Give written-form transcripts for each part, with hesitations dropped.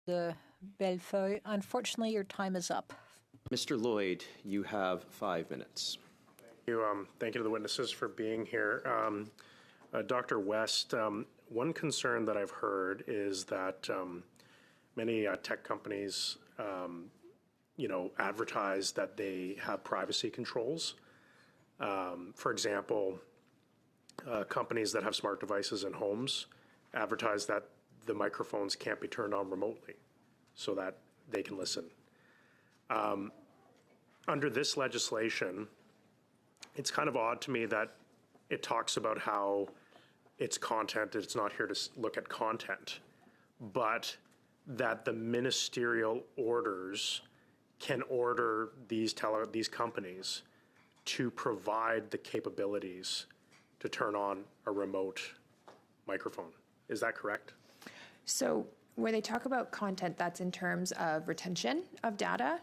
de Bellefeuille. Unfortunately, your time is up. Mr. Lloyd, you have 5 minutes. Thank you to the witnesses for being here. Dr. West, one concern that I've heard is that many tech companies, advertise that they have privacy controls. For example, companies that have smart devices in homes advertise that the microphones can't be turned on remotely so that they can listen. Under this legislation, it's kind of odd to me that it talks about how it's content, it's not here to look at content, but that the ministerial orders can order these companies to provide the capabilities to turn on a remote microphone. Is that correct? So where they talk about content, that's in terms of retention of data.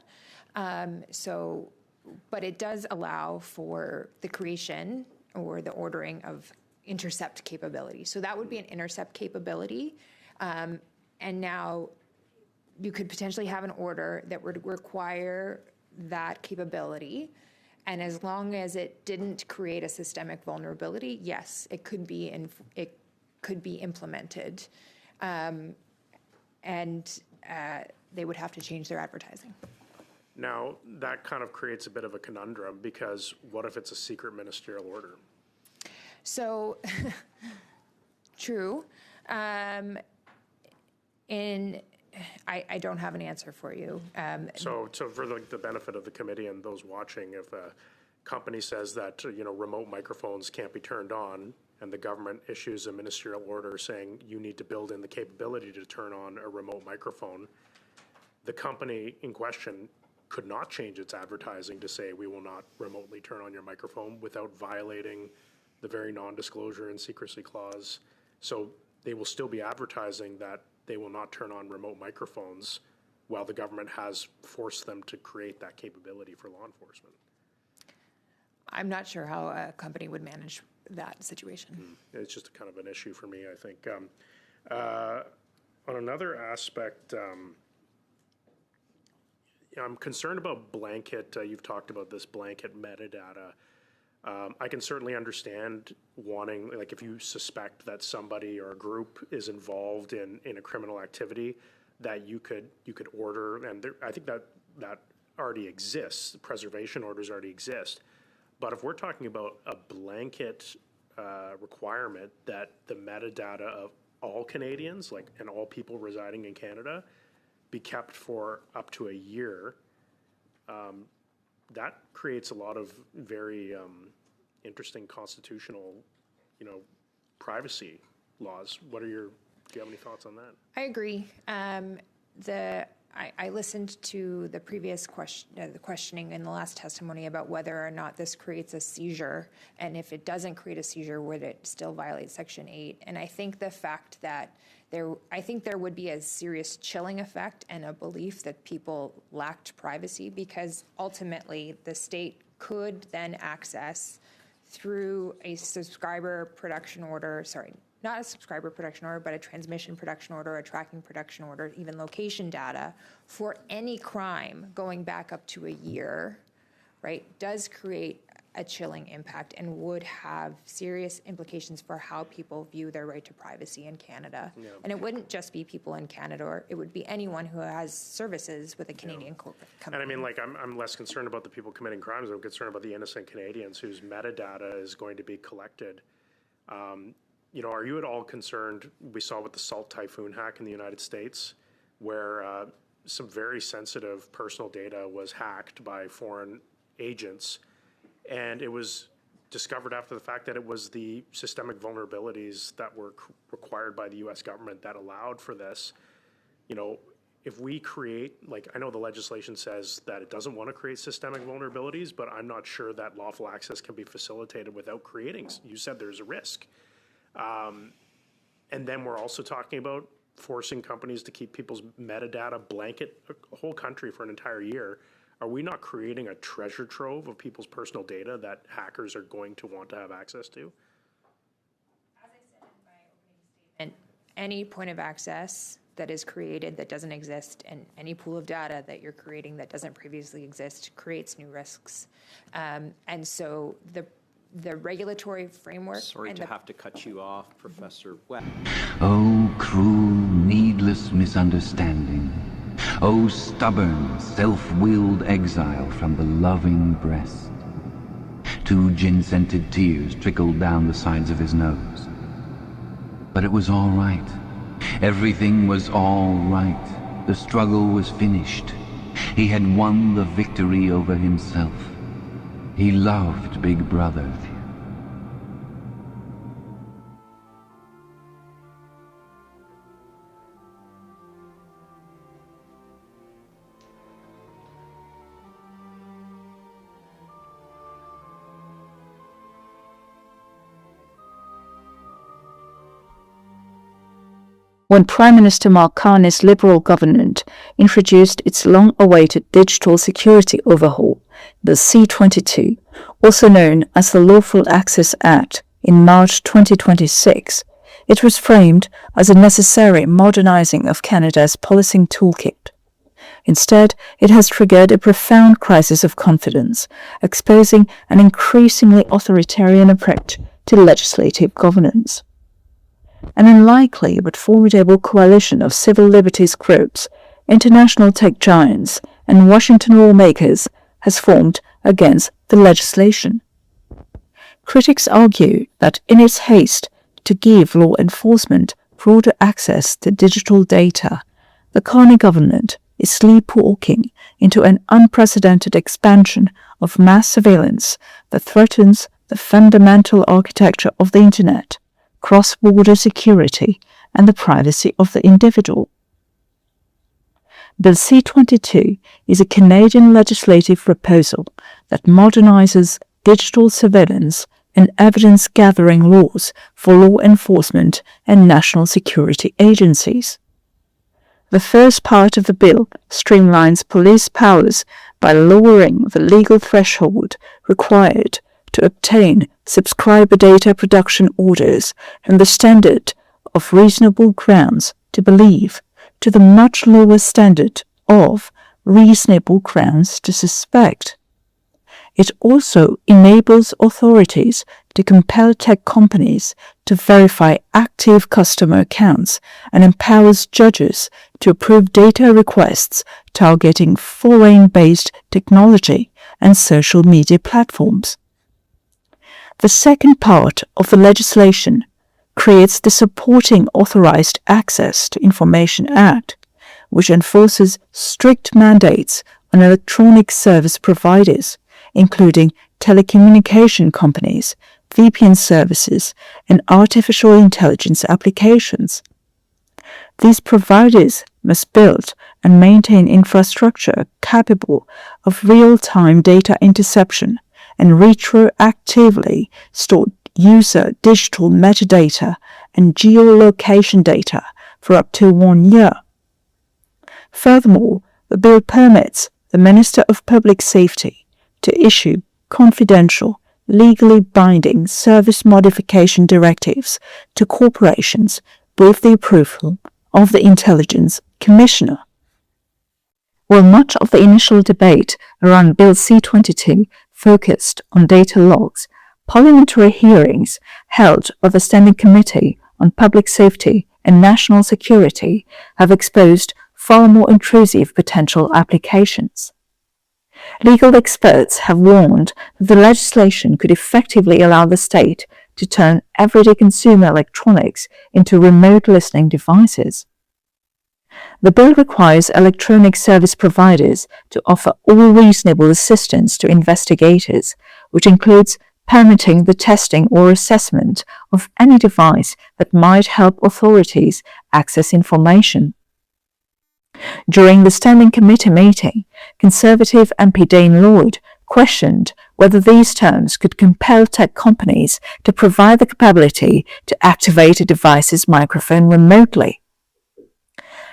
But it does allow for the creation or the ordering of intercept capability. So that would be an intercept capability. And now you could potentially have an order that would require that capability. And as long as it didn't create a systemic vulnerability, yes, it could be implemented. They would have to change their advertising. Now, that kind of creates a bit of a conundrum, because what if it's a secret ministerial order? So, true. I don't have an answer for you. So for the benefit of the committee and those watching, if a company says that remote microphones can't be turned on, and the government issues a ministerial order saying you need to build in the capability to turn on a remote microphone, the company in question could not change its advertising to say we will not remotely turn on your microphone without violating the very non-disclosure and secrecy clause. So they will still be advertising that they will not turn on remote microphones while the government has forced them to create that capability for law enforcement. I'm not sure how a company would manage that situation. It's just kind of an issue for me, I think. On another aspect, I'm concerned about blanket, you've talked about this blanket metadata. I can certainly understand wanting, like if you suspect that somebody or a group is involved in a criminal activity, that you could order, and I think that already exists, preservation orders already exist. But if we're talking about a blanket requirement that the metadata of all Canadians, and all people residing in Canada, be kept for up to a year, that creates a lot of very interesting constitutional, privacy laws. Do you have any thoughts on that? I agree. I listened to the previous the questioning in the last testimony about whether or not this creates a seizure, and if it doesn't create a seizure, would it still violate Section 8? And I think the fact that there would be a serious chilling effect and a belief that people lacked privacy, because ultimately the state could then access through a subscriber production order, not a subscriber production order, but a transmission production order, a tracking production order, even location data for any crime going back up to a year, right, does create a chilling impact and would have serious implications for how people view their right to privacy in Canada. Yeah. And it wouldn't just be people in Canada, or it would be anyone who has services with a Canadian company. And I mean, I'm less concerned about the people committing crimes. I'm concerned about the innocent Canadians whose metadata is going to be collected. Are you at all concerned? We saw with the Salt Typhoon hack in the United States, where some very sensitive personal data was hacked by foreign agents, and it was discovered after the fact that it was the systemic vulnerabilities that were required by the U.S. government that allowed for this. If we create, I know the legislation says that it doesn't want to create systemic vulnerabilities, but I'm not sure that lawful access can be facilitated without creating. You said there's a risk. And then we're also talking about forcing companies to keep people's metadata blanket a whole country for an entire year. Are we not creating a treasure trove of people's personal data that hackers are going to want to have access to? As I said in my opening statement, any point of access that is created that doesn't exist, and any pool of data that you're creating that doesn't previously exist creates new risks. And so the regulatory framework. Sorry to have to cut you off, Professor Webb. Oh, cruel, needless misunderstanding. Oh, stubborn, self-willed exile from the loving breast. 2 gin-scented tears trickled down the sides of his nose. But it was all right. Everything was all right. The struggle was finished. He had won the victory over himself. He loved Big Brother. When Prime Minister Mark Carney's Liberal government introduced its long-awaited digital security overhaul, the C-22, also known as the Lawful Access Act, in March 2026, it was framed as a necessary modernizing of Canada's policing toolkit. Instead, it has triggered a profound crisis of confidence, exposing an increasingly authoritarian approach to legislative governance. An unlikely but formidable coalition of civil liberties groups, international tech giants, and Washington lawmakers has formed against the legislation. Critics argue that in its haste to give law enforcement broader access to digital data, the Carney government is sleepwalking into an unprecedented expansion of mass surveillance that threatens the fundamental architecture of the Internet, cross-border security, and the privacy of the individual. Bill C-22 is a Canadian legislative proposal that modernizes digital surveillance and evidence-gathering laws for law enforcement and national security agencies. The first part of the bill streamlines police powers by lowering the legal threshold required to obtain subscriber data production orders from the standard of reasonable grounds to believe to the much lower standard of reasonable grounds to suspect. It also enables authorities to compel tech companies to verify active customer accounts and empowers judges to approve data requests targeting foreign-based technology and social media platforms. The second part of the legislation creates the Supporting Authorized Access to Information Act, which enforces strict mandates on electronic service providers, including telecommunication companies, VPN services, and artificial intelligence applications. These providers must build and maintain infrastructure capable of real-time data interception and retroactively store user digital metadata and geolocation data for up to 1 year. Furthermore, the bill permits the Minister of Public Safety to issue confidential, legally binding service modification directives to corporations with the approval of the Intelligence Commissioner. While much of the initial debate around Bill C-22 focused on data logs, parliamentary hearings held by the Standing Committee on Public Safety and National Security have exposed far more intrusive potential applications. Legal experts have warned that the legislation could effectively allow the state to turn everyday consumer electronics into remote listening devices. The bill requires electronic service providers to offer all reasonable assistance to investigators, which includes permitting the testing or assessment of any device that might help authorities access information. During the Standing Committee meeting, Conservative MP Dane Lloyd questioned whether these terms could compel tech companies to provide the capability to activate a device's microphone remotely.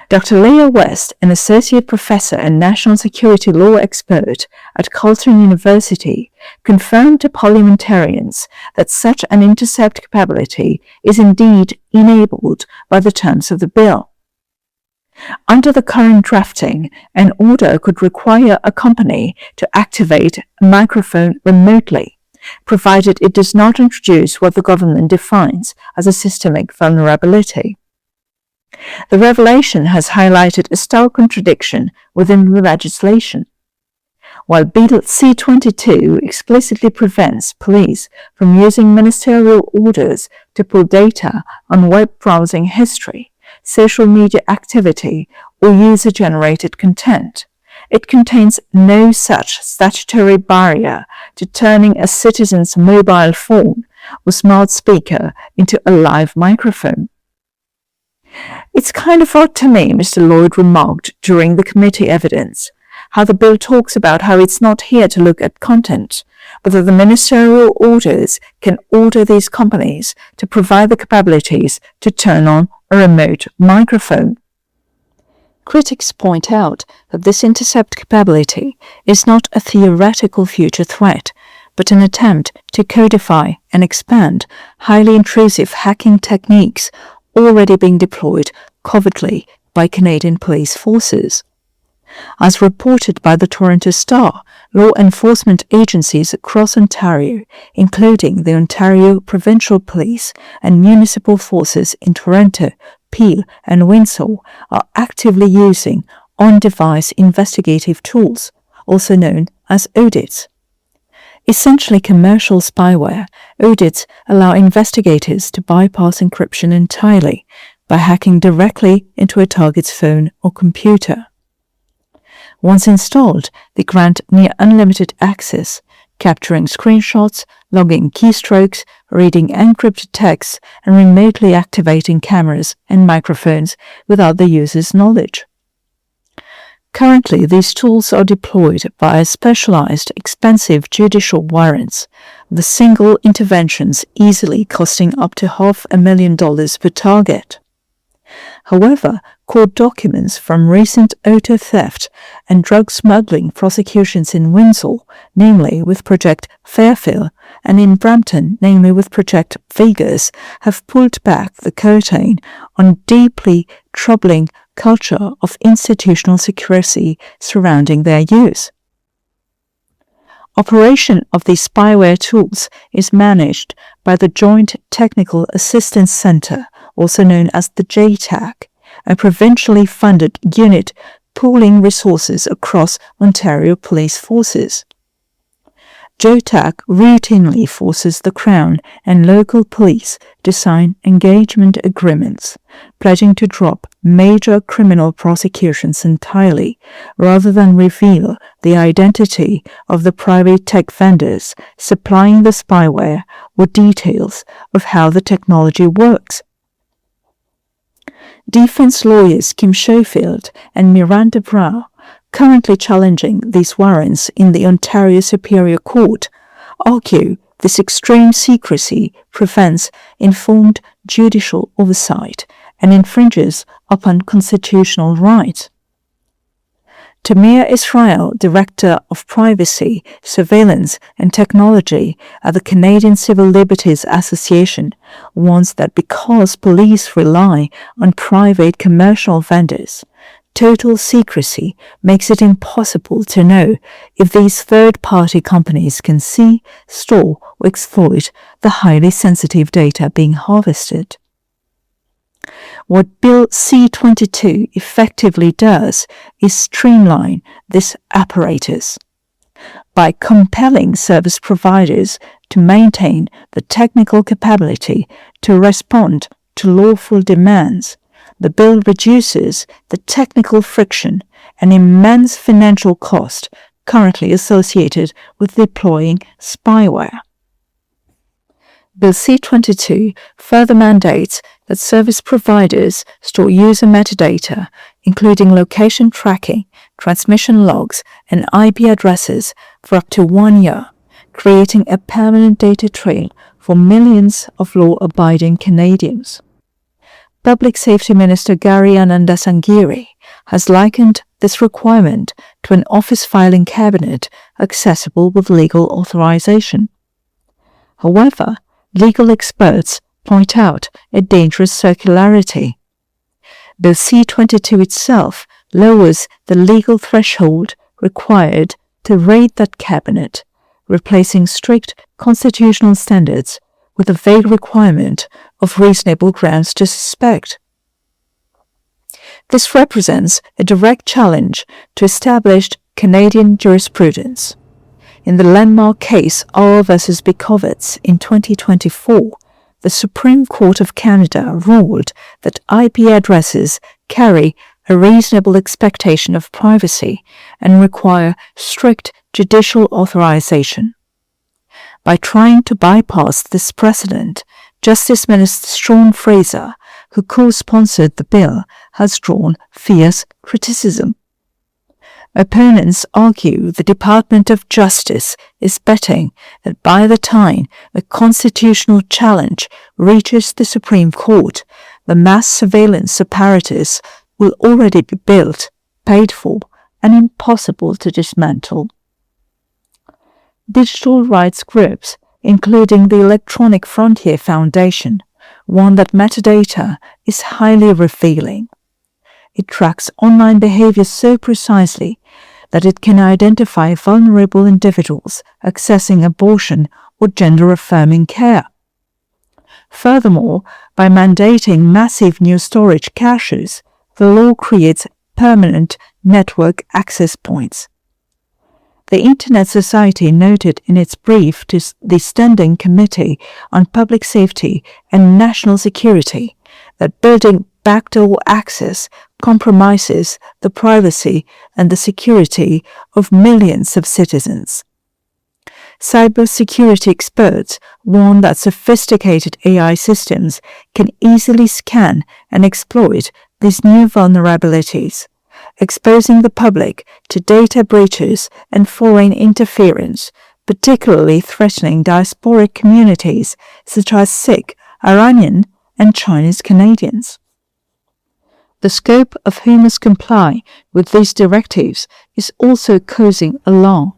Dr. Leah West, an associate professor and national security law expert at Carleton University, confirmed to parliamentarians that such an intercept capability is indeed enabled by the terms of the bill. Under the current drafting, an order could require a company to activate a microphone remotely, provided it does not introduce what the government defines as a systemic vulnerability. The revelation has highlighted a stark contradiction within the legislation. While Bill C-22 explicitly prevents police from using ministerial orders to pull data on web browsing history, social media activity, or user-generated content, it contains no such statutory barrier to turning a citizen's mobile phone or smart speaker into a live microphone. "It's kind of odd to me," Mr. Lloyd remarked during the committee evidence, how the bill talks about how it's not here to look at content, but that the ministerial orders can order these companies to provide the capabilities to turn on a remote microphone. Critics point out that this intercept capability is not a theoretical future threat, but an attempt to codify and expand highly intrusive hacking techniques already being deployed covertly by Canadian police forces. As reported by the Toronto Star, law enforcement agencies across Ontario, including the Ontario Provincial Police and municipal forces in Toronto, Peel and Windsor, are actively using on-device investigative tools, also known as audits. Essentially commercial spyware, audits allow investigators to bypass encryption entirely by hacking directly into a target's phone or computer. Once installed, they grant near unlimited access, capturing screenshots, logging keystrokes, reading encrypted texts, and remotely activating cameras and microphones without the user's knowledge. Currently, these tools are deployed via specialized, expensive judicial warrants, the single interventions easily costing up to $500,000 per target. However, court documents from recent auto theft and drug smuggling prosecutions in Windsor, namely with Project Fairfield, and in Brampton, namely with Project Vegas, have pulled back the curtain on deeply troubling culture of institutional secrecy surrounding their use. Operation of these spyware tools is managed by the Joint Technical Assistance Centre, also known as the JTAC, a provincially funded unit pooling resources across Ontario police forces. JTAC routinely forces the Crown and local police to sign engagement agreements, pledging to drop major criminal prosecutions entirely, rather than reveal the identity of the private tech vendors supplying the spyware or details of how the technology works. Defense lawyers Kim Schofield and Miranda Brown, currently challenging these warrants in the Ontario Superior Court, argue this extreme secrecy prevents informed judicial oversight and infringes upon constitutional rights. Tamir Israel, Director of Privacy, Surveillance and Technology at the Canadian Civil Liberties Association, warns that because police rely on private commercial vendors, total secrecy makes it impossible to know if these third-party companies can see, store, or exploit the highly sensitive data being harvested. What Bill C-22 effectively does is streamline this apparatus. By compelling service providers to maintain the technical capability to respond to lawful demands, the bill reduces the technical friction and immense financial cost currently associated with deploying spyware. Bill C-22 further mandates that service providers store user metadata, including location tracking, transmission logs, and IP addresses for up to 1 year, creating a permanent data trail for millions of law-abiding Canadians. Public Safety Minister Gary Anandasangiri has likened this requirement to an office filing cabinet accessible with legal authorization. However, legal experts point out a dangerous circularity. Bill C-22 itself lowers the legal threshold required to raid that cabinet, replacing strict constitutional standards with a vague requirement of reasonable grounds to suspect. This represents a direct challenge to established Canadian jurisprudence. In the landmark case R v. Bikovitz in 2024, the Supreme Court of Canada ruled that IP addresses carry a reasonable expectation of privacy and require strict judicial authorization. By trying to bypass this precedent, Justice Minister Sean Fraser, who co-sponsored the bill, has drawn fierce criticism. Opponents argue the Department of Justice is betting that by the time a constitutional challenge reaches the Supreme Court, the mass surveillance apparatus will already be built, paid for, and impossible to dismantle. Digital rights groups, including the Electronic Frontier Foundation, warn that metadata is highly revealing. It tracks online behavior so precisely that it can identify vulnerable individuals accessing abortion or gender-affirming care. Furthermore, by mandating massive new storage caches, the law creates permanent network access points. The Internet Society noted in its brief to the Standing Committee on Public Safety and National Security that building backdoor access compromises the privacy and the security of millions of citizens. Cybersecurity experts warn that sophisticated AI systems can easily scan and exploit these new vulnerabilities, exposing the public to data breaches and foreign interference, particularly threatening diasporic communities such as Sikh, Iranian, and Chinese Canadians. The scope of who must comply with these directives is also causing alarm.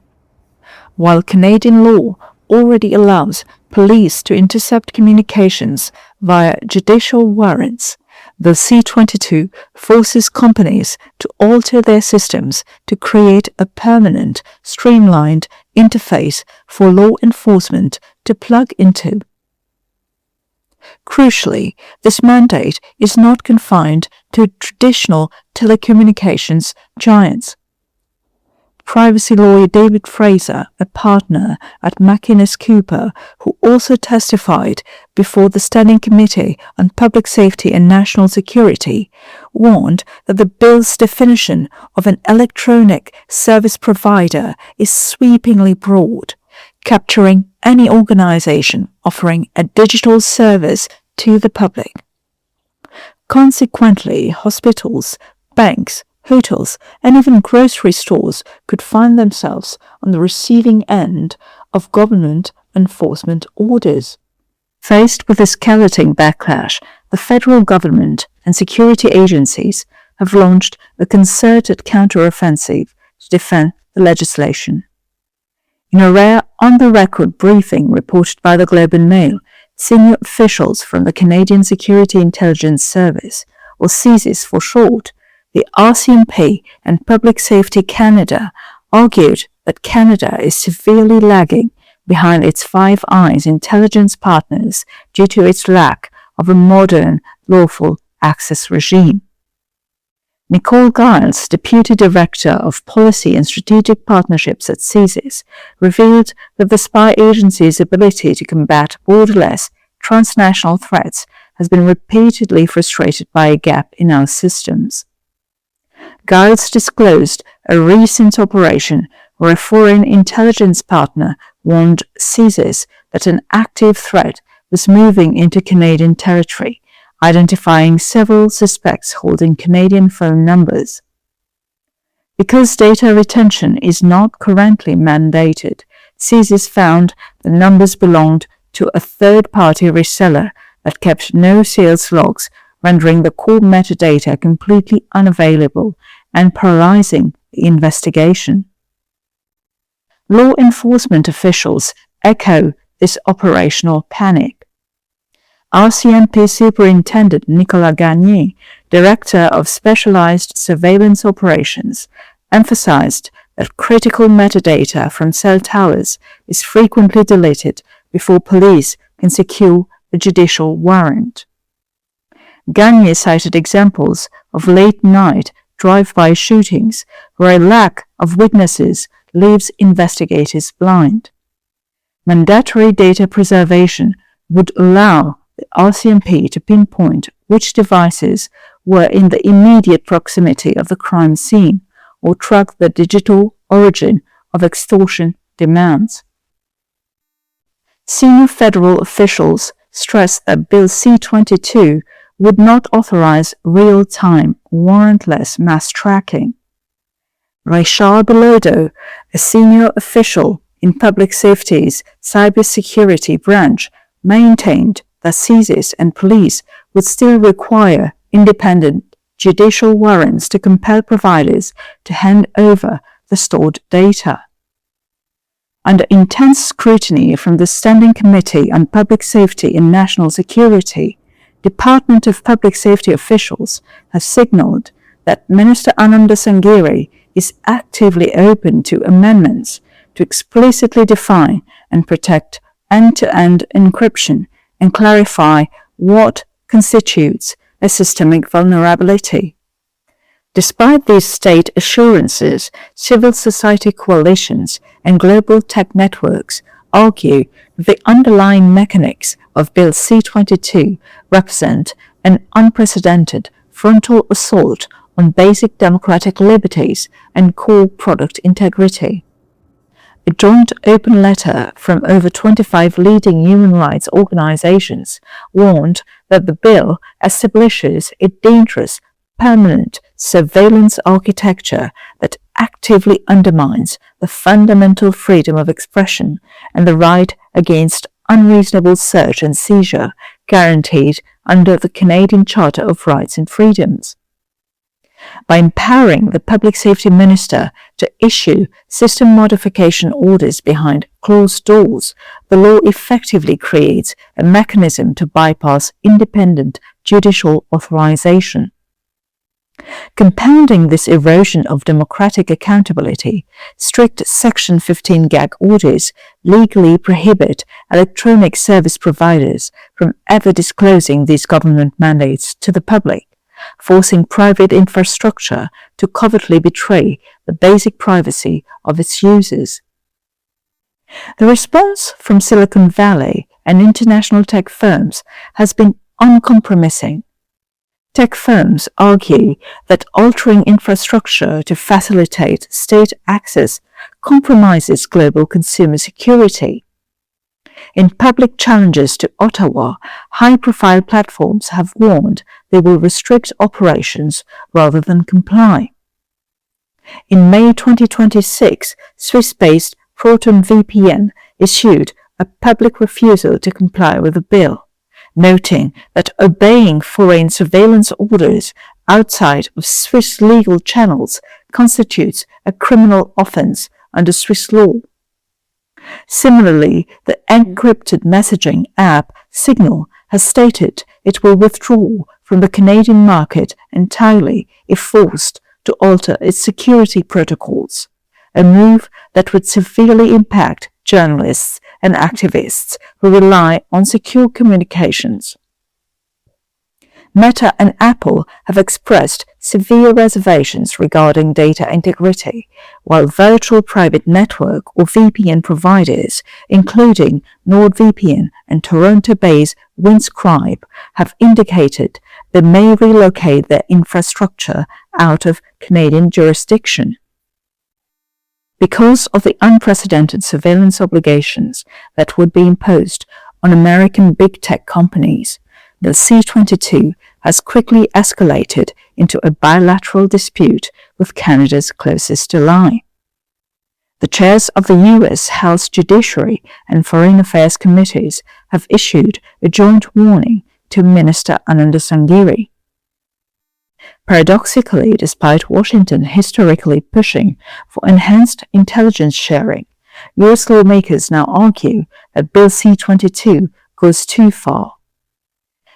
While Canadian law already allows police to intercept communications via judicial warrants, the C-22 forces companies to alter their systems to create a permanent, streamlined interface for law enforcement to plug into. Crucially, this mandate is not confined to traditional telecommunications giants. Privacy lawyer David Fraser, a partner at McInnes Cooper, who also testified before the Standing Committee on Public Safety and National Security, warned that the bill's definition of an electronic service provider is sweepingly broad, capturing any organization offering a digital service to the public. Consequently, hospitals, banks, hotels, and even grocery stores could find themselves on the receiving end of government enforcement orders. Faced with this escalating backlash, the federal government and security agencies have launched a concerted counteroffensive to defend the legislation. In a rare on-the-record briefing reported by the Globe and Mail, senior officials from the Canadian Security Intelligence Service, or CSIS for short, the RCMP and Public Safety Canada argued that Canada is severely lagging behind its Five Eyes intelligence partners due to its lack of a modern lawful access regime. Nicole Giles, Deputy Director of Policy and Strategic Partnerships at CSIS, revealed that the spy agency's ability to combat borderless, transnational threats has been repeatedly frustrated by a gap in our systems. Giles disclosed a recent operation where a foreign intelligence partner warned CSIS that an active threat was moving into Canadian territory, identifying several suspects holding Canadian phone numbers. Because data retention is not currently mandated, CSIS found the numbers belonged to a third-party reseller that kept no sales logs, rendering the core metadata completely unavailable and paralyzing the investigation. Law enforcement officials echo this operational panic. RCMP Superintendent Nicolas Gagné Director of Specialized Surveillance Operations, emphasized that critical metadata from cell towers is frequently deleted before police can secure a judicial warrant. Gagne cited examples of late-night drive-by shootings where a lack of witnesses leaves investigators blind. Mandatory data preservation would allow the RCMP to pinpoint which devices were in the immediate proximity of the crime scene or track the digital origin of extortion demands. Senior federal officials stressed that Bill C-22 would not authorize real-time, warrantless mass tracking. Rachel Bilodeau, a senior official in Public Safety's cybersecurity branch, maintained that CSIS and police would still require independent judicial warrants to compel providers to hand over the stored data. Under intense scrutiny from the Standing Committee on Public Safety and National Security, Department of Public Safety officials have signaled that Minister Ananda Sangiri is actively open to amendments to explicitly define and protect end-to-end encryption and clarify what constitutes a systemic vulnerability. Despite these state assurances, civil society coalitions and global tech networks argue that the underlying mechanics of Bill C-22 represent an unprecedented frontal assault on basic democratic liberties and core product integrity. A joint open letter from over 25 leading human rights organizations warned that the bill establishes a dangerous, permanent surveillance architecture that actively undermines the fundamental freedom of expression and the right against unreasonable search and seizure guaranteed under the Canadian Charter of Rights and Freedoms. By empowering the Public Safety Minister to issue system modification orders behind closed doors, the law effectively creates a mechanism to bypass independent judicial authorization. Compounding this erosion of democratic accountability, strict Section 15 gag orders legally prohibit electronic service providers from ever disclosing these government mandates to the public, forcing private infrastructure to covertly betray the basic privacy of its users. The response from Silicon Valley and international tech firms has been uncompromising. Tech firms argue that altering infrastructure to facilitate state access compromises global consumer security. In public challenges to Ottawa, high-profile platforms have warned they will restrict operations rather than comply. In May 2026, Swiss-based Proton VPN issued a public refusal to comply with the bill, noting that obeying foreign surveillance orders outside of Swiss legal channels constitutes a criminal offence under Swiss law. Similarly, the encrypted messaging app Signal has stated it will withdraw from the Canadian market entirely if forced to alter its security protocols, a move that would severely impact journalists and activists who rely on secure communications. Meta and Apple have expressed severe reservations regarding data integrity, while virtual private network or VPN providers, including NordVPN and Toronto-based Winscribe, have indicated they may relocate their infrastructure out of Canadian jurisdiction. Because of the unprecedented surveillance obligations that would be imposed on American big tech companies, the C-22 has quickly escalated into a bilateral dispute with Canada's closest ally. The chairs of the U.S. House Judiciary and Foreign Affairs Committees have issued a joint warning to Minister Ananda Sangiri. Paradoxically, despite Washington historically pushing for enhanced intelligence sharing, U.S. lawmakers now argue that Bill C-22 goes too far.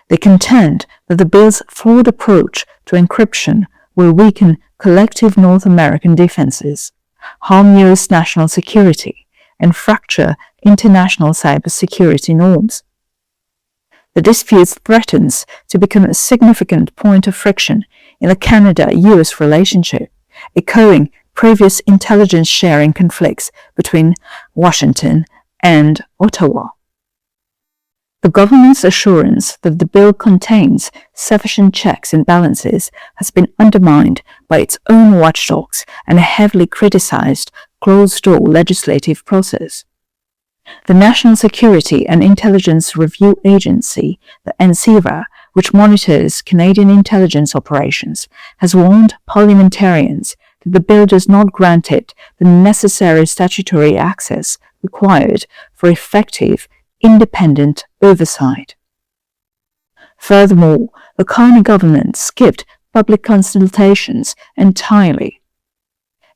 They contend that the bill's flawed approach to encryption will weaken collective North American defenses, harm U.S. national security, and fracture international cybersecurity norms. The dispute threatens to become a significant point of friction in the Canada-US relationship, echoing previous intelligence sharing conflicts between Washington and Ottawa. The government's assurance that the bill contains sufficient checks and balances has been undermined by its own watchdogs and a heavily criticized closed-door legislative process. The National Security and Intelligence Review Agency, the NCIRA, which monitors Canadian intelligence operations, has warned parliamentarians that the bill does not grant it the necessary statutory access required for effective, independent oversight. Furthermore, the Carney government skipped public consultations entirely.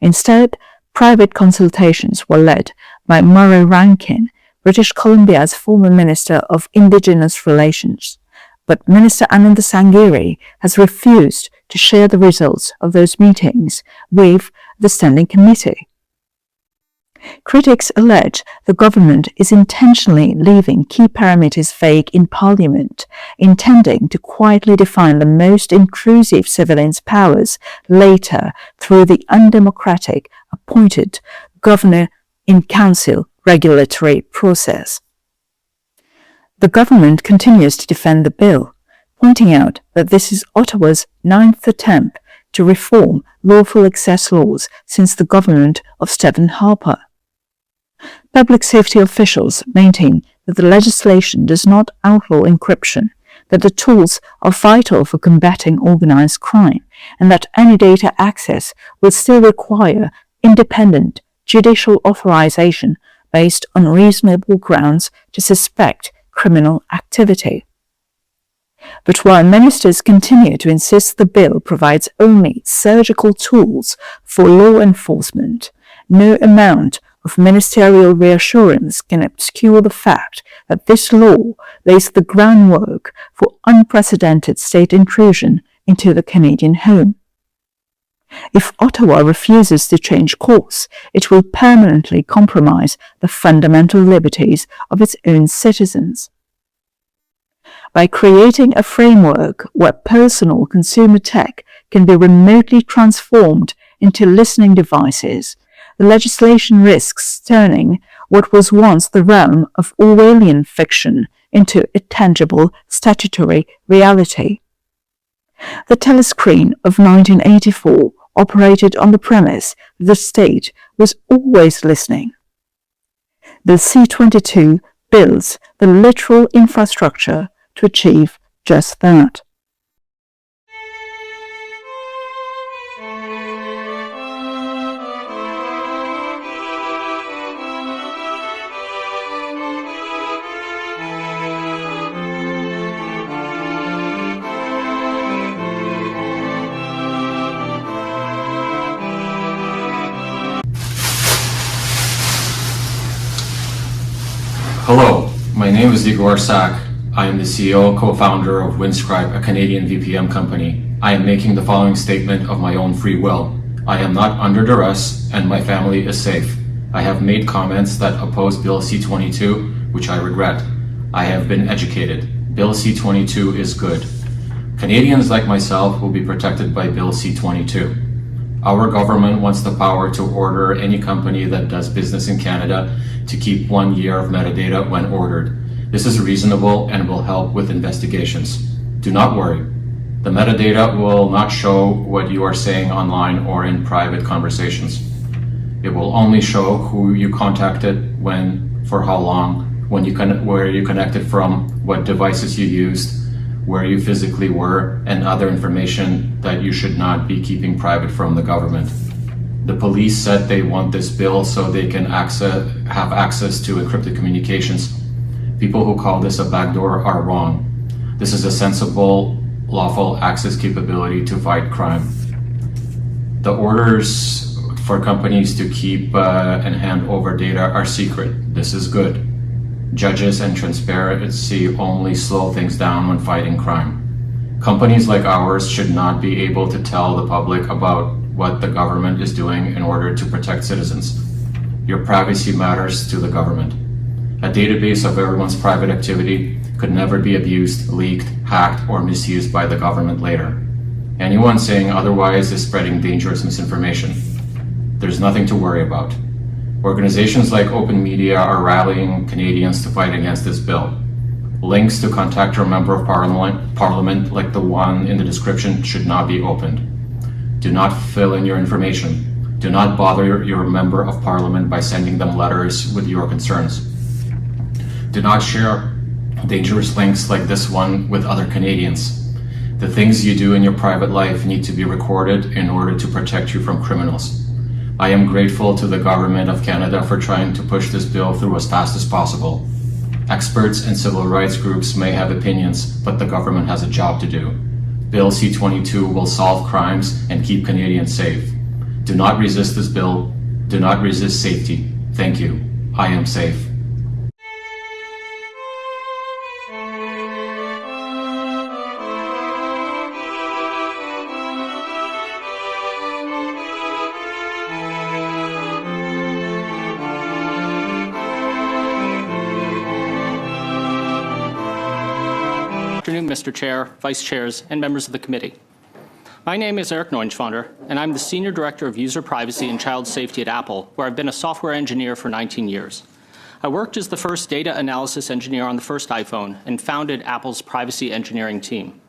Instead, private consultations were led by Murray Rankin, British Columbia's former Minister of Indigenous Relations, but Minister Ananda Sangiri has refused to share the results of those meetings with the Standing Committee. Critics allege the government is intentionally leaving key parameters vague in Parliament, intending to quietly define the most intrusive surveillance powers later through the undemocratic appointed Governor-in-Council regulatory process. The government continues to defend the bill, pointing out that this is Ottawa's 9th attempt to reform lawful access laws since the government of Stephen Harper. Public safety officials maintain that the legislation does not outlaw encryption, that the tools are vital for combating organized crime, and that any data access will still require independent judicial authorization based on reasonable grounds to suspect criminal activity. But while ministers continue to insist the bill provides only surgical tools for law enforcement, no amount of ministerial reassurance can obscure the fact that this law lays the groundwork for unprecedented state intrusion into the Canadian home. If Ottawa refuses to change course, it will permanently compromise the fundamental liberties of its own citizens. By creating a framework where personal consumer tech can be remotely transformed into listening devices, the legislation risks turning what was once the realm of Orwellian fiction into a tangible statutory reality. The telescreen of 1984 operated on the premise that the state was always listening. The C-22 builds the literal infrastructure to achieve just that. Hello, my name is Igor Sak. I am the CEO, co-founder of Windscribe, a Canadian VPN company. I am making the following statement of my own free will. I am not under duress and my family is safe. I have made comments that oppose Bill C-22, which I regret. I have been educated. Bill C-22 is good. Canadians like myself will be protected by Bill C-22. Our government wants the power to order any company that does business in Canada to keep 1 year of metadata when ordered. This is reasonable and will help with investigations. Do not worry. The metadata will not show what you are saying online or in private conversations. It will only show who you contacted, when, for how long, where you connected from, what devices you used, where you physically were, and other information that you should not be keeping private from the government. The police said they want this bill so they can have access to encrypted communications. People who call this a backdoor are wrong. This is a sensible, lawful access capability to fight crime. The orders for companies to keep and hand over data are secret. This is good. Judges and transparency only slow things down when fighting crime. Companies like ours should not be able to tell the public about what the government is doing in order to protect citizens. Your privacy matters to the government. A database of everyone's private activity could never be abused, leaked, hacked, or misused by the government later. Anyone saying otherwise is spreading dangerous misinformation. There's nothing to worry about. Organizations like Open Media are rallying Canadians to fight against this bill. Links to contact your member of parliament, like the one in the description, should not be opened. Do not fill in your information. Do not bother your member of parliament by sending them letters with your concerns. Do not share dangerous links like this one with other Canadians. The things you do in your private life need to be recorded in order to protect you from criminals. I am grateful to the Government of Canada for trying to push this bill through as fast as possible. Experts and civil rights groups may have opinions, but the government has a job to do. Bill C-22 will solve crimes and keep Canadians safe. Do not resist this bill. Do not resist safety. Thank you. I am safe. Good afternoon, Mr. Chair, Vice Chairs, and members of the committee. My name is Eric Neunschwander, and I'm the Senior Director of User Privacy and Child Safety at Apple, where I've been a software engineer for 19 years. I worked as the first data analysis engineer on the first iPhone and founded Apple's privacy engineering team.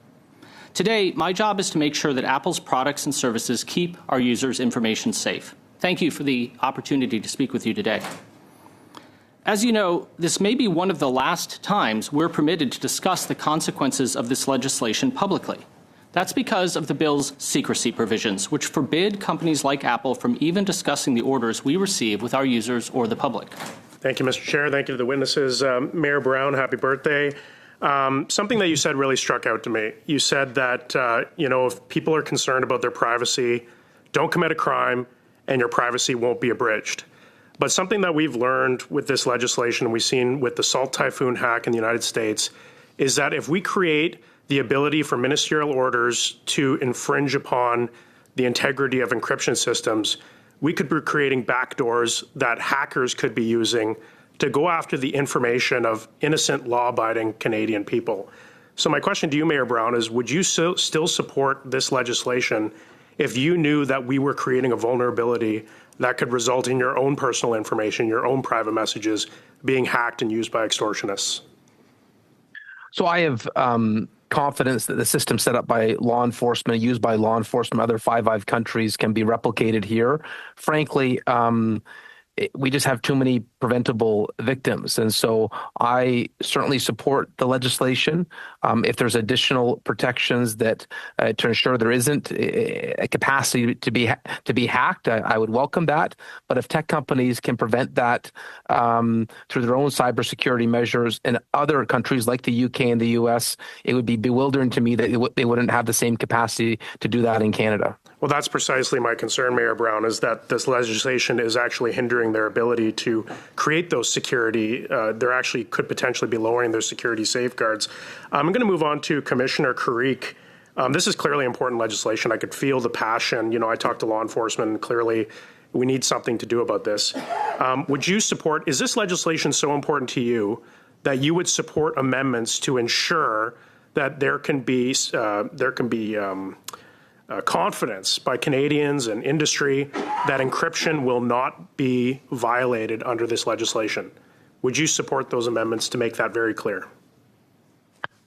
Today, my job is to make sure that Apple's products and services keep our users' information safe. Thank you for the opportunity to speak with you today. As you know, this may be one of the last times we're permitted to discuss the consequences of this legislation publicly. That's because of the bill's secrecy provisions, which forbid companies like Apple from even discussing the orders we receive with our users or the public. Thank you, Mr. Chair. Thank you to the witnesses. Mayor Brown, happy birthday. Something that you said really struck out to me. You said that, if people are concerned about their privacy, don't commit a crime and your privacy won't be abridged. But something that we've learned with this legislation, and we've seen with the Salt Typhoon hack in the United States, is that if we create the ability for ministerial orders to infringe upon the integrity of encryption systems, we could be creating backdoors that hackers could be using to go after the information of innocent, law-abiding Canadian people. So my question to you, Mayor Brown, is would you still support this legislation if you knew that we were creating a vulnerability that could result in your own personal information, your own private messages being hacked and used by extortionists? So I have confidence that the system set up by law enforcement, used by law enforcement, other Five Eyes countries can be replicated here. Frankly, we just have too many preventable victims. And so I certainly support the legislation. If there's additional protections that to ensure there isn't a capacity to be hacked, I would welcome that. But if tech companies can prevent that through their own cybersecurity measures in other countries like the UK and the US, it would be bewildering to me that they wouldn't have the same capacity to do that in Canada. Well, that's precisely my concern, Mayor Brown, is that this legislation is actually hindering their ability to create those security. There actually could potentially be lowering their security safeguards. I'm going to move on to Commissioner Carrick. This is clearly important legislation. I could feel the passion. I talked to law enforcement, and clearly we need something to do about this. Would you support, is this legislation so important to you that you would support amendments to ensure that there can be confidence by Canadians and industry that encryption will not be violated under this legislation? Would you support those amendments to make that very clear?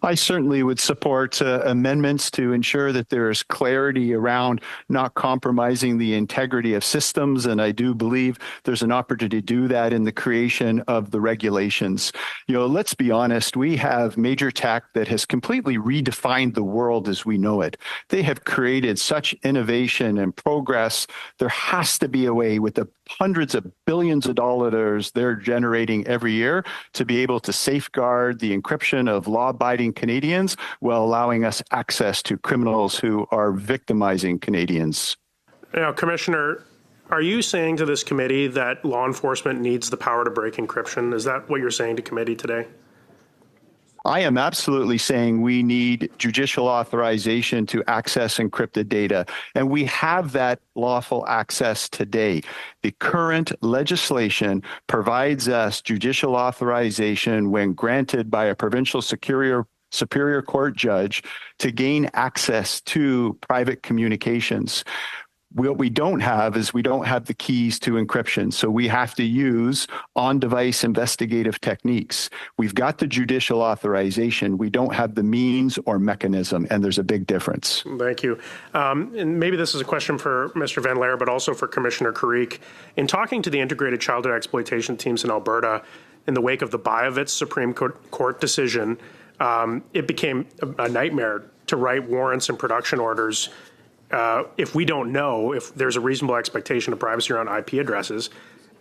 I certainly would support amendments to ensure that there is clarity around not compromising the integrity of systems, and I do believe there's an opportunity to do that in the creation of the regulations. Let's be honest, we have major tech that has completely redefined the world as we know it. They have created such innovation and progress. There has to be a way, with the hundreds of billions of dollars they're generating every year, to be able to safeguard the encryption of law-abiding Canadians while allowing us access to criminals who are victimizing Canadians. Now, Commissioner, are you saying to this committee that law enforcement needs the power to break encryption? Is that what you're saying to committee today? I am absolutely saying we need judicial authorization to access encrypted data, and we have that lawful access today. The current legislation provides us judicial authorization when granted by a provincial superior court judge to gain access to private communications. What we don't have is we don't have the keys to encryption. So we have to use on-device investigative techniques. We've got the judicial authorization. We don't have the means or mechanism, and there's a big difference. Thank you. And maybe this is a question for Mr. Van Laer, but also for Commissioner Carrick. In talking to the integrated childhood exploitation teams in Alberta, in the wake of the Biovitz Supreme Court decision, it became a nightmare to write warrants and production orders if we don't know if there's a reasonable expectation of privacy around IP addresses.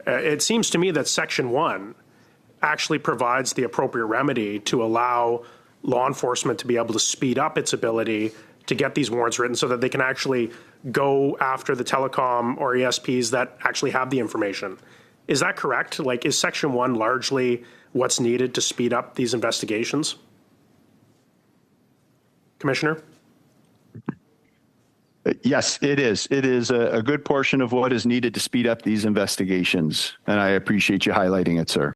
It seems to me that Section 1 actually provides the appropriate remedy to allow law enforcement to be able to speed up its ability to get these warrants written so that they can actually go after the telecom or ESPs that actually have the information. Is that correct? Like, is Section 1 largely what's needed to speed up these investigations? Commissioner? Yes, it is. It is a good portion of what is needed to speed up these investigations, and I appreciate you highlighting it, sir.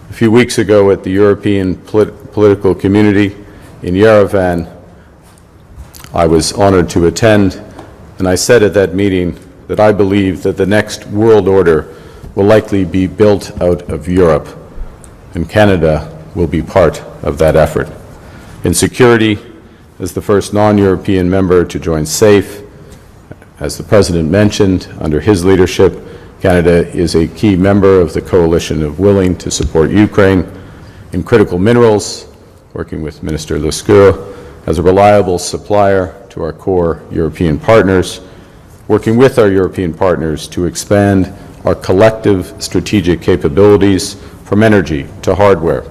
A few weeks ago at the European Political Community in Yerevan, I was honored to attend, and I said at that meeting that I believe that the next world order will likely be built out of Europe, and Canada will be part of that effort. In security, as the first non-European member to join SAFE, as the President mentioned, under his leadership, Canada is a key member of the coalition of willing to support Ukraine. In critical minerals, working with Minister Lescure as a reliable supplier to our core European partners, working with our European partners to expand our collective strategic capabilities from energy to hardware,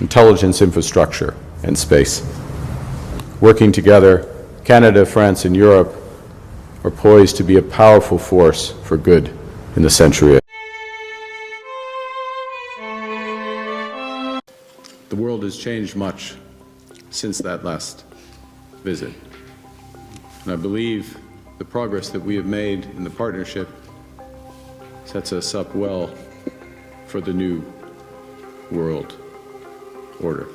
intelligence infrastructure, and space. Working together, Canada, France, and Europe are poised to be a powerful force for good in the century ahead. The world has changed much since that last visit. And I believe the progress that we have made in the partnership sets us up well for the new world order.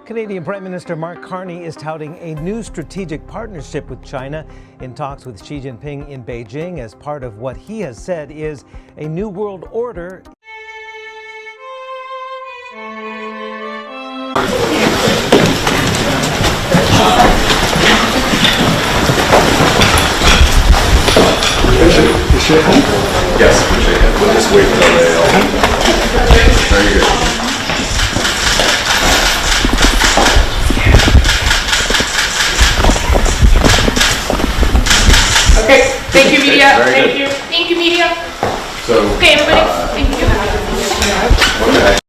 Canadian Prime Minister Mark Carney is touting a new strategic partnership with China in talks with Xi Jinping in Beijing as part of what he has said is a new world order. Yes, we'll just wait till they all. Very good. Okay, thank you, media. Very Thank good. you. Thank you, media. So, okay, everybody. Thank you. Okay.